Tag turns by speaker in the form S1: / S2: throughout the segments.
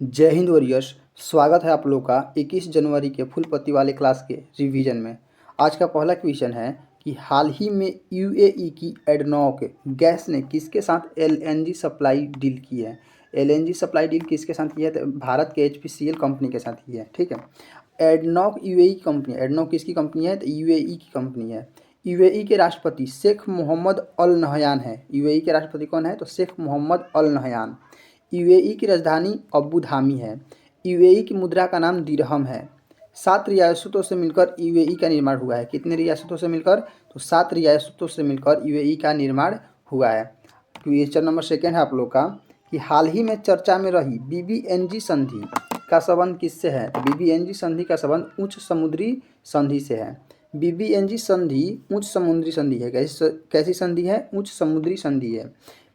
S1: जय हिंद वॉरियर्स। स्वागत है आप लोग का 21 जनवरी के फुल पत्ती वाले क्लास के रिवीजन में। आज का पहला क्वेश्चन है कि हाल ही में यूएई की एडनॉक गैस ने किसके साथ एलएनजी सप्लाई डील की है। एलएनजी सप्लाई डील किसके साथ की है? तो भारत के एचपीसीएल कंपनी के साथ की है। ठीक है। एडनॉक यूएई कंपनी, एडनॉक किसकी कंपनी है? तो यूएई की कंपनी है। यूएई के राष्ट्रपति शेख मोहम्मद अल नहयान है। यूएई के राष्ट्रपति कौन है? तो Sheikh Mohammed Al Nahyan. UAE की राजधानी अबू धाबी है। यूएई की मुद्रा का नाम दिरहम है। 7 रियासतों से मिलकर यूएई का निर्माण हुआ है। कितने रियासतों से मिलकर? तो 7 रियासतों से मिलकर यूएई का निर्माण हुआ है। क्वेश्चन नंबर सेकेंड है आप लोग का कि हाल ही में चर्चा में रही बीबीएनजी संधि का संबंध किससे है? बीबीएनजी संधि का संबंध उच्च समुद्री संधि से है। बीबीएनजी संधि उच्च समुद्री संधि है। कैसी संधि है? उच्च समुद्री संधि है।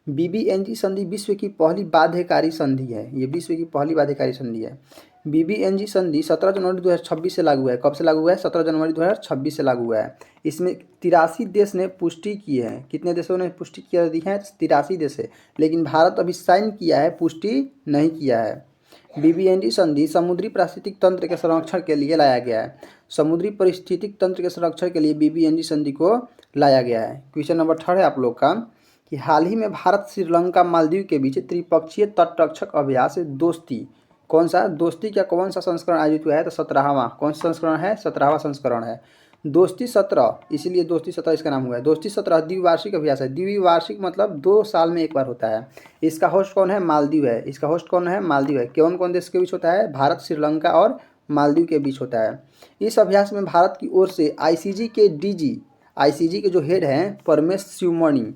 S1: बीबीएनजी संधि विश्व की पहली बाध्यकारी संधि है। ये विश्व की पहली बाध्यकारी संधि है। बीबीएनजी संधि 17 जनवरी 2026 से लागू है। कब से लागू हुआ है? 17 जनवरी 2026 से लागू हुआ है। इसमें 83 देश ने पुष्टि की है। कितने देशों ने पुष्टि कर दी है? 83 देश है। लेकिन भारत अभी साइन किया है, पुष्टि नहीं किया है। बीबीएनजी संधि समुद्री पारिस्थितिक तंत्र के संरक्षण के लिए लाया गया है। समुद्री पारिस्थितिक तंत्र के संरक्षण के लिए बीबीएनजी संधि को लाया गया है। क्वेश्चन नंबर 3 है आप लोग का कि हाल ही में भारत श्रीलंका मालदीव के बीच त्रिपक्षीय तटरक्षक अभ्यास दोस्ती, कौन सा दोस्ती क्या कौन सा संस्करण आयोजित हुआ है? तो 17वां। कौन सा संस्करण है? 17वां संस्करण है। दोस्ती 17, इसीलिए दोस्ती 17 इसका नाम हुआ है। दोस्ती 17 द्विवार्षिक अभ्यास है। द्विवार्षिक मतलब 2 साल में एक बार होता है। इसका होस्ट कौन है? मालदीव है। इसका होस्ट कौन है? मालदीव है। कौन कौन देश के बीच होता है? भारत, श्रीलंका और मालदीव के बीच होता है। इस अभ्यास में भारत की ओर से आईसीजी के डीजी, आईसीजी के जो हेड हैं परमेश शिवमणि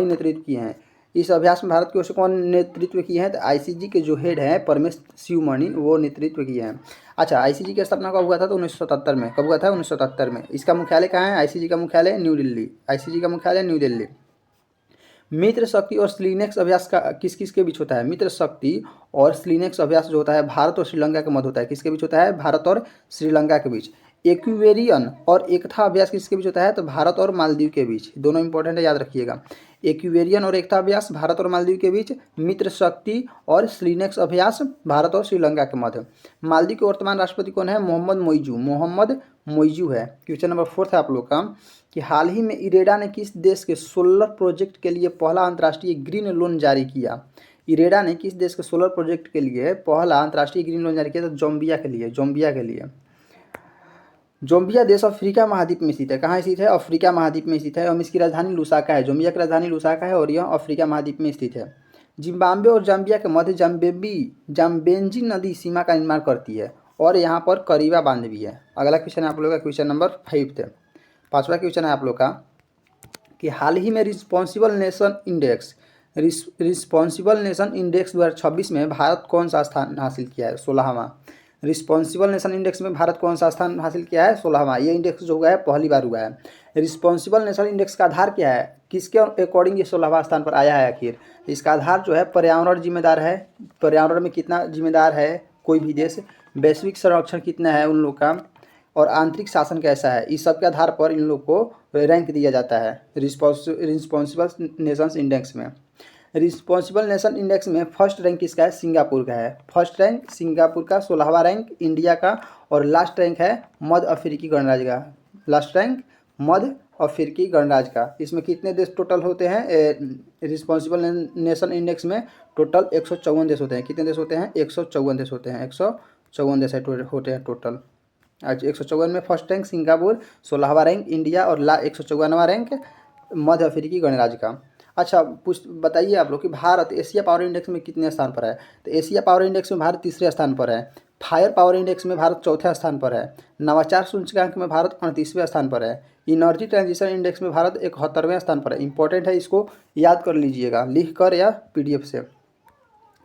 S1: नेतृत्व किए हैं। इस अभ्यास में भारत की ओर से कौन नेतृत्व किए हैं? तो आईसीजी के जो हेड हैं परमेश शिवमणि, वो नेतृत्व किए हैं। अच्छा, आईसीजी की स्थापना कब हुआ था? तो 1977 में। कब हुआ था? 1977 में। इसका मुख्यालय कहाँ है? आईसीजी का मुख्यालय न्यू दिल्ली। आईसीजी का मुख्यालय न्यू दिल्ली। मित्र शक्ति और स्लीनेक्स अभ्यास का किस किस के बीच होता है? मित्र शक्ति और स्लीनेक्स अभ्यास जो होता है भारत और श्रीलंका के मध्य होता है। किसके बीच होता है? भारत और श्रीलंका के बीच। एक्वेरियन और एकता अभ्यास किसके बीच होता है? तो भारत और मालदीव के बीच। दोनों इंपॉर्टेंट है, याद रखिएगा। एक्वेरियन और एकता अभ्यास भारत और मालदीव के बीच। मित्र शक्ति और स्लीनेक्स अभ्यास भारत और श्रीलंका के मध्य। मालदीव के वर्तमान राष्ट्रपति कौन है? मोहम्मद मोइजू है। क्वेश्चन नंबर 4 है आप लोग का कि हाल ही में इरेडा ने किस देश के सोलर प्रोजेक्ट के लिए पहला अंतर्राष्ट्रीय ग्रीन लोन जारी किया? इरेडा ने किस देश के सोलर प्रोजेक्ट के लिए पहला अंतर्राष्ट्रीय ग्रीन लोन जारी किया? तो जोम्बिया के लिए। जोम्बिया देश अफ्रीका महाद्वीप में स्थित है। कहाँ स्थित है? अफ्रीका महाद्वीप में स्थित है। और इसकी राजधानी लुसाका है। जोम्बिया की राजधानी लुसाका है और यह अफ्रीका महाद्वीप में स्थित है। जिम्बाब्वे और जाम्बिया के मध्य जाम्बेंजी नदी सीमा का निर्माण करती है और यहाँ पर करीबा बांध भी है। अगला क्वेश्चन है आप लोगों का क्वेश्चन नंबर 5 थे। 5वां क्वेश्चन है आप लोग का कि हाल ही में रिस्पॉन्सिबल नेशन इंडेक्स 2026 में भारत कौन सा स्थान हासिल किया है? 16वां। रिस्पॉन्सिबल नेशन इंडेक्स में भारत कौन सा स्थान हासिल किया है? 16वां। ये इंडेक्स जो हुआ है पहली बार हुआ है। रिस्पॉन्सिबल नेशन इंडेक्स का आधार क्या है? किसके अकॉर्डिंग ये 16वां स्थान पर आया है आखिर? इसका आधार जो है पर्यावरण जिम्मेदार है। पर्यावरण में कितना जिम्मेदार है कोई भी देश, वैश्विक संरक्षण कितना है उन लोग का, और आंतरिक शासन कैसा है, इस सब के आधार पर इन लोग को रैंक दिया जाता है रिस्पॉन्सिबल नेशंस इंडेक्स में। रिस्पॉन्सिबल नेशन इंडेक्स में फर्स्ट रैंक किसका है? सिंगापुर का है। फर्स्ट रैंक सिंगापुर का, 16वां रैंक इंडिया का और लास्ट रैंक है मध्य अफ्रीकी गणराज्य का। लास्ट रैंक मध्य अफ्रीकी गणराज्य का। इसमें कितने देश टोटल होते हैं? रिस्पॉन्सिबल नेशन इंडेक्स में टोटल 154 देश होते हैं। कितने देश होते हैं? 154 देश होते हैं। 154 देश होते हैं टोटल। आज 154 में फर्स्ट रैंक सिंगापुर, 16वां रैंक इंडिया और 154वां रैंक मध्य अफ्रीकी गणराज्य का। अच्छा, बताइए आप लोग कि भारत एशिया पावर इंडेक्स में कितने स्थान पर है? तो एशिया पावर इंडेक्स में भारत तीसरे स्थान पर है। फायर पावर इंडेक्स में भारत चौथे स्थान पर है। नवाचार सूचकांक में भारत 38वें स्थान पर है। इनर्जी ट्रांजिशन इंडेक्स में भारत 71वें स्थान पर है। इंपॉर्टेंट है, इसको याद कर लीजिएगा लिख कर या पीडीएफ से,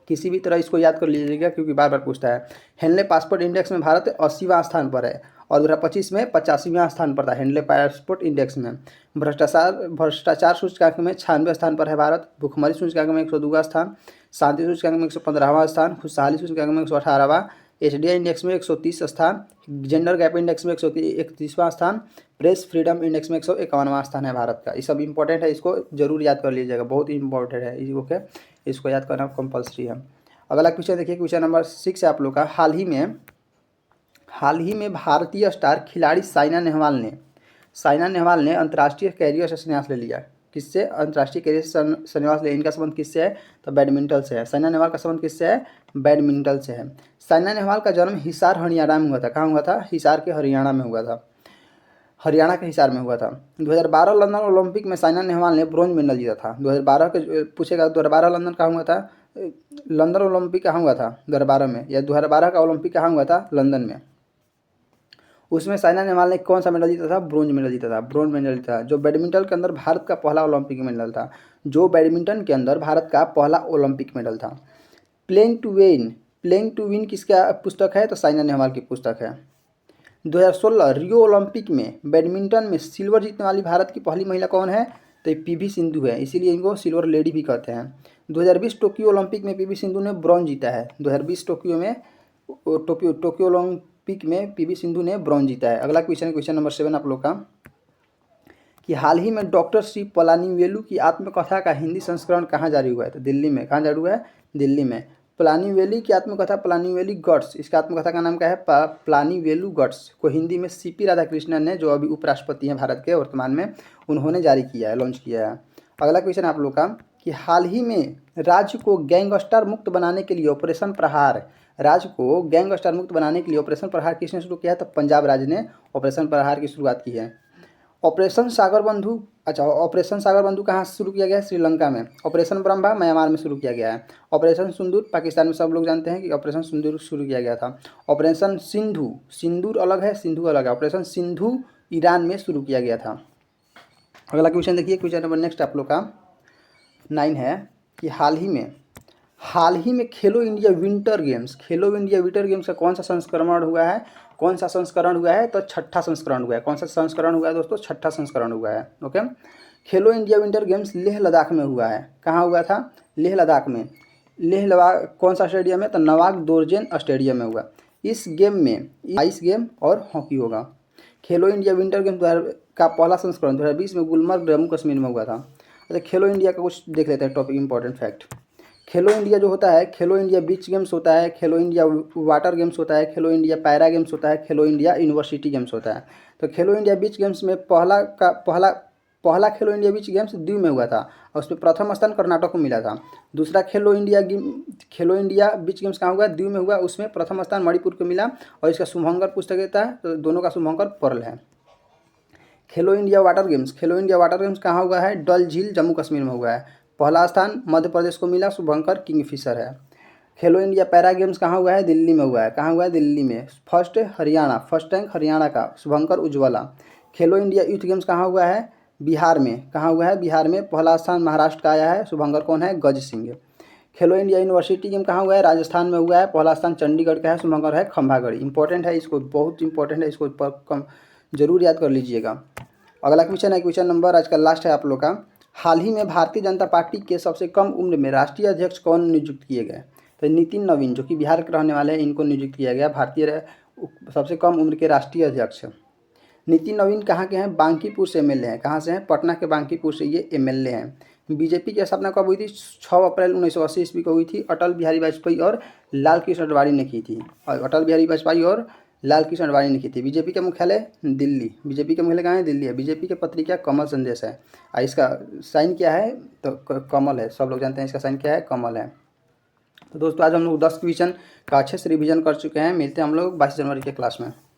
S1: किसी भी तरह इसको याद कर लीजिएगा क्योंकि बार बार पूछता है। हेनले पासपोर्ट इंडेक्स में भारत 80वां स्थान पर है और 2025 में 85वां स्थान पर था हेनले पासपोर्ट इंडेक्स में। भ्रष्टाचार सूचकांक में 96वें स्थान पर है भारत। भुखमरी सूचकांक में 102वां स्थान। शांति सूचकांक में 115वां स्थान। खुशहाली सूचकांक में 118वां। एचडीआई इंडेक्स में 130 स्थान। जेंडर गैप इंडेक्स में 131वां स्थान। प्रेस फ्रीडम इंडेक्स में 151वां स्थान है भारत का। ये सब इंपॉर्टेंट है, इसको जरूर याद कर लीजिएगा, बहुत ही इंपॉर्टेंट है। इसको याद करना कंपलसरी है। अगला क्वेश्चन देखिए, क्वेश्चन नंबर 6 है आप लोग का। हाल ही में भारतीय स्टार खिलाड़ी साइना नेहवाल ने अंतर्राष्ट्रीय कैरियर से संन्यास ले लिया। किससे अंतर्राष्ट्रीय कैरियर से संन्यास ले? इनका संबंध किससे है? तो बैडमिंटन से है। साइना नेहवाल का संबंध किससे है? बैडमिंटन से है। साइना नेहवाल का जन्म हिसार हरियाणा में हुआ था। कहाँ हुआ था? हिसार के हरियाणा में हुआ था। हरियाणा के हिसार में हुआ था। 2012 लंदन ओलंपिक में साइना नेहवाल ने ब्रॉन्ज मेडल जीता था। 2012 के पूछेगा 2012 लंदन कहाँ हुआ था? लंदन ओलंपिक कहाँ हुआ था? 2012 में, या 2012 का ओलंपिक कहाँ हुआ था? लंदन में। उसमें साइना नेहवाल ने कौन सा मेडल जीता था? ब्रॉन्ज मेडल जीता था। ब्रॉन्ज मेडल जीता था, जो बैडमिंटन के अंदर भारत का पहला ओलंपिक मेडल था। जो बैडमिंटन के अंदर भारत का पहला ओलंपिक मेडल था। प्लेइंग टू विन किसका पुस्तक है? तो साइना नेहवाल की पुस्तक है। 2016 रियो ओलंपिक में बैडमिंटन में सिल्वर जीतने वाली भारत की पहली महिला कौन है? तो पीवी सिंधु है, इसीलिए इनको सिल्वर लेडी भी कहते हैं। 2020 टोक्यो ओलंपिक में पीवी सिंधु ने ब्रॉन्ज जीता है। 2020 टोक्यो ओलंपिक में पीवी सिंधु ने ब्रॉन्ज जीता है। अगला क्वेश्चन, क्वेश्चन नंबर 7 आप लोग का, कि हाल ही में डॉक्टर श्री पलानीवेलु की आत्मकथा का हिंदी संस्करण कहाँ जारी हुआ है? तो दिल्ली में। कहाँ जारी हुआ है? दिल्ली में। पलानीवेली की आत्मकथा पलानीवेली गट्स, इसका आत्मकथा का नाम क्या है? पलानीवेलु गट्स को हिंदी में सीपी राधाकृष्णन ने, जो अभी उपराष्ट्रपति हैं भारत के वर्तमान में, उन्होंने जारी किया है, लॉन्च किया है। अगला क्वेश्चन आप लोग का, कि हाल ही में राज्य को गैंगस्टर मुक्त बनाने के लिए ऑपरेशन प्रहार किसने शुरू किया है? तो पंजाब राज्य ने ऑपरेशन प्रहार की शुरुआत की है। ऑपरेशन सागर बंधु कहाँ से शुरू किया गया है? श्रीलंका में। ऑपरेशन ब्रह्मा म्यांमार में शुरू किया गया है। ऑपरेशन सिंदूर पाकिस्तान में, सब लोग जानते हैं कि ऑपरेशन सिंदूर शुरू किया गया था। ऑपरेशन सिंदूर अलग है, सिंधु अलग है। ऑपरेशन सिंधु ईरान में शुरू किया गया था। अगला क्वेश्चन देखिए, क्वेश्चन नंबर नेक्स्ट आप लोग का 9 है, कि हाल ही में खेलो इंडिया विंटर गेम्स का कौन सा संस्करण हुआ है? तो छठा संस्करण हुआ है। कौन सा संस्करण हुआ है दोस्तों? छठा संस्करण हुआ है। ओके। खेलो India winter games Leh Ladakh में हुआ है। कहाँ हुआ था? लेह लद्दाख में। कौन सा स्टेडियम है? तो नवाक दोरजेन स्टेडियम में हुआ। इस गेम में आइस गेम और हॉकी होगा। खेलो इंडिया विंटर गेम्स का पहला संस्करण 2020 में गुलमर्ग जम्मू कश्मीर में हुआ था। अच्छा, खेलो इंडिया का कुछ देख लेते हैं टॉपिक, इंपॉर्टेंट फैक्ट। खेलो इंडिया जो होता है, खेलो इंडिया बीच गेम्स होता है, खेलो इंडिया वाटर गेम्स होता है, खेलो इंडिया पैरा गेम्स होता है, खेलो इंडिया यूनिवर्सिटी गेम्स होता है। तो खेलो इंडिया बीच गेम्स में पहला खेलो इंडिया बीच गेम्स दीव में हुआ था, और उसमें प्रथम स्थान कर्नाटक को मिला था। दूसरा खेलो इंडिया बीच गेम्स कहाँ हुआ? दीव में हुआ, उसमें प्रथम स्थान मणिपुर को मिला, और इसका शुभंकर पुस्तक देता है, तो दोनों का शुभंकर पर्ल है। खेलो इंडिया वाटर गेम्स कहाँ हुआ है? डल झील जम्मू कश्मीर में हुआ है। पहला स्थान मध्य प्रदेश को मिला, शुभंकर किंगफिशर है। खेलो इंडिया पैरा गेम्स कहाँ हुआ है? दिल्ली में हुआ है। कहाँ हुआ है? दिल्ली में। फर्स्ट रैंक हरियाणा का, शुभंकर उज्ज्वला। खेलो इंडिया यूथ गेम्स कहाँ हुआ है? बिहार में। कहाँ हुआ है? बिहार में। पहला स्थान महाराष्ट्र का आया है, शुभंकर कौन है? गज सिंह। खेलो इंडिया यूनिवर्सिटी गेम कहाँ हुआ है? राजस्थान में हुआ है। पहला स्थान चंडीगढ़ का है, शुभंकर है खंभागढ़ी। इंपॉर्टेंट है, इसको बहुत इंपॉर्टेंट है, इसको जरूर याद कर लीजिएगा। अगला क्वेश्चन है, क्वेश्चन नंबर आज का लास्ट है आप लोग का। हाल ही में भारतीय जनता पार्टी के सबसे कम उम्र में राष्ट्रीय अध्यक्ष कौन नियुक्त किए गए? तो नितिन नवीन, जो कि बिहार के रहने वाले हैं, इनको नियुक्त किया गया भारतीय सबसे कम उम्र के राष्ट्रीय अध्यक्ष। नितिन नवीन कहाँ के हैं? बांकीपुर से एमएलए हैं। कहाँ से हैं? पटना के बांकीपुर से ये एमएलए हैं। बीजेपी की स्थापना कब हुई थी? 6 अप्रैल 1980 ईस्वी को हुई थी। अटल बिहारी वाजपेयी और लाल कृष्ण आडवाणी ने की थी। बीजेपी का मुख्यालय दिल्ली। बीजेपी का मुख्यालय कहाँ है? दिल्ली है। बीजेपी की पत्रिका कमल संदेश है। इसका साइन क्या है? तो कमल है, सब लोग जानते हैं इसका साइन क्या है? कमल है। तो दोस्तों आज हम लोग 10 क्वेश्चन का अच्छे से रिवीजन कर चुके हैं। मिलते हैं हम लोग 22 जनवरी के क्लास में।